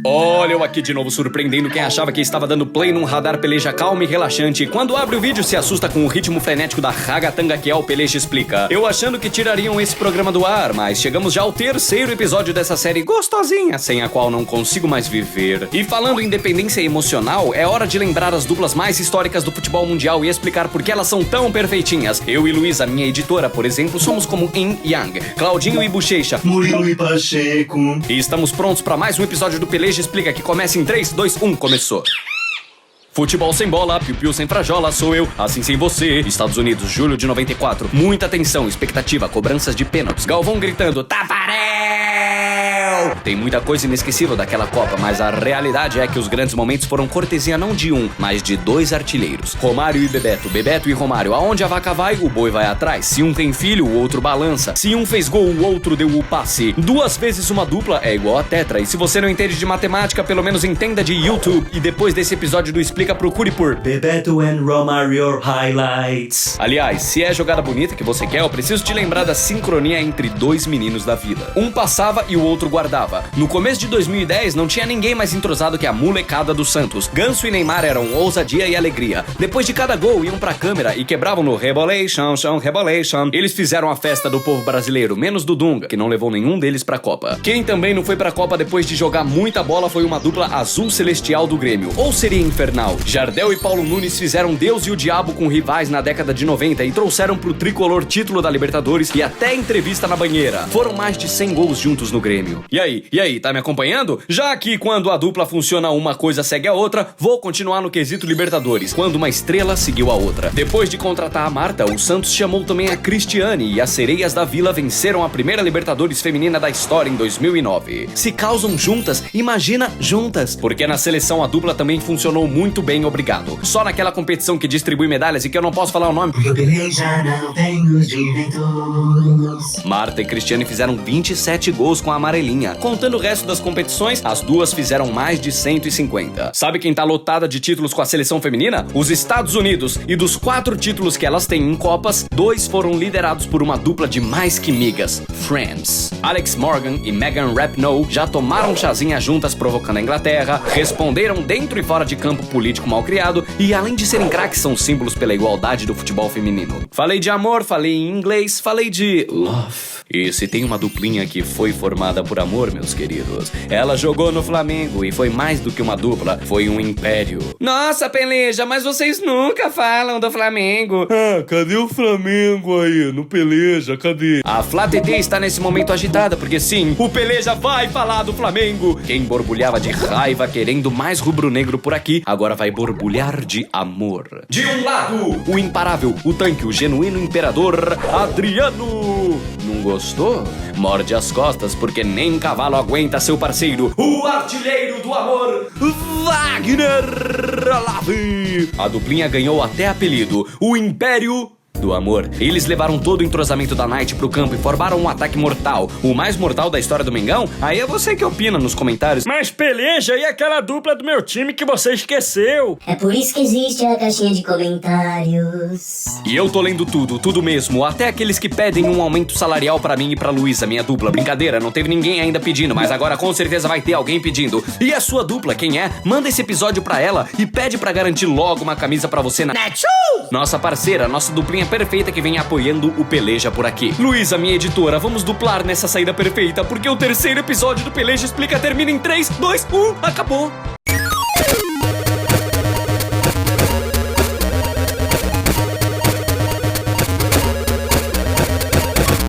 Olha eu aqui de novo surpreendendo quem achava que estava dando play num radar peleja calmo e relaxante. Quando abre o vídeo se assusta com o ritmo frenético da ragatanga que é o Peleja Explica. Eu achando que tirariam esse programa do ar, mas chegamos já ao terceiro episódio dessa série gostosinha, sem a qual não consigo mais viver. E falando em independência emocional, é hora de lembrar as duplas mais históricas do futebol mundial e explicar por que elas são tão perfeitinhas. Eu e Luísa, minha editora, por exemplo, somos como Yin e Yang, Claudinho e Bochecha, Murilo e Pacheco. E estamos prontos para mais um episódio do Peleja Explica que começa em 3, 2, 1, começou. Futebol sem bola, piu-piu sem frajola, sou eu, assim sem você. Estados Unidos, julho de 94. Muita tensão, expectativa, cobranças de pênaltis. Galvão gritando, Tafarel! Tem muita coisa inesquecível daquela Copa, mas a realidade é que os grandes momentos foram cortesia não de um, mas de dois artilheiros. Romário e Bebeto, Bebeto e Romário. Aonde a vaca vai, o boi vai atrás. Se um tem filho, o outro balança. Se um fez gol, o outro deu o passe. 2 vezes uma dupla é igual a tetra. E se você não entende de matemática, pelo menos entenda de YouTube. E depois desse episódio do Explica, procure por Bebeto and Romário Highlights. Aliás, se é jogada bonita que você quer, eu preciso te lembrar da sincronia entre dois meninos da vila. Um passava e o outro guardava. No começo de 2010, não tinha ninguém mais entrosado que a molecada do Santos. Ganso e Neymar eram ousadia e alegria. Depois de cada gol, iam pra câmera e quebravam no Rebolation, Rebolation. Eles fizeram a festa do povo brasileiro, menos do Dunga, que não levou nenhum deles pra Copa. Quem também não foi pra Copa depois de jogar muita bola foi uma dupla azul celestial do Grêmio. Ou seria infernal. Jardel e Paulo Nunes fizeram Deus e o Diabo com rivais na década de 90 e trouxeram pro tricolor título da Libertadores e até entrevista na banheira. Foram mais de 100 gols juntos no Grêmio. E aí, tá me acompanhando? Já que quando a dupla funciona uma coisa segue a outra, vou continuar no quesito Libertadores, quando uma estrela seguiu a outra. Depois de contratar a Marta, o Santos chamou também a Cristiane e as Sereias da Vila venceram a primeira Libertadores feminina da história em 2009. Se causam juntas, imagina juntas. Porque na seleção a dupla também funcionou muito bem, obrigado. Só naquela competição que distribui medalhas e que eu não posso falar o nome. Porque o Peleja não tem os direitos. Marta e Cristiane fizeram 27 gols com a amarelinha. Contando o resto das competições, as duas fizeram mais de 150. Sabe quem tá lotada de títulos com a seleção feminina? Os Estados Unidos. E dos 4 títulos que elas têm em Copas, 2 foram liderados por uma dupla de mais que migas, Friends. Alex Morgan e Megan Rapinoe já tomaram chazinha juntas provocando a Inglaterra, responderam dentro e fora de campo político mal criado e além de serem craques são símbolos pela igualdade do futebol feminino. Falei de amor, falei em inglês, falei de love. E se tem uma duplinha que foi formada por amor, meus queridos, ela jogou no Flamengo e foi mais do que uma dupla, foi um império. Nossa, Peleja, mas vocês nunca falam do Flamengo. Ah, cadê o Flamengo aí? No Peleja, cadê? A Flá TT está nesse momento agitada, porque sim, o Peleja vai falar do Flamengo. Quem borbulhava de raiva querendo mais rubro-negro por aqui, agora vai borbulhar de amor. De um lado, o imparável, o tanque, o genuíno imperador, Adriano. Não gostou? Morde as costas, porque nem cavalo aguenta seu parceiro, o artilheiro do amor, Wagner Love. A duplinha ganhou até apelido, o Império do Amor. Eles levaram todo o entrosamento da Night pro campo e formaram um ataque mortal. O mais mortal da história do Mengão? Aí é você que opina nos comentários. Mas Peleja e aquela dupla do meu time que você esqueceu. É por isso que existe a caixinha de comentários. E eu tô lendo tudo mesmo. Até aqueles que pedem um aumento salarial pra mim e pra Luísa, minha dupla. Brincadeira, não teve ninguém ainda pedindo, mas agora com certeza vai ter alguém pedindo. E a sua dupla, quem é? Manda esse episódio pra ela e pede pra garantir logo uma camisa pra você na Netshoes! Nossa parceira, nossa duplinha perfeita que vem apoiando o Peleja por aqui. Luísa, minha editora, vamos duplar nessa saída perfeita, porque o terceiro episódio do Peleja Explica termina em 3, 2, 1, acabou!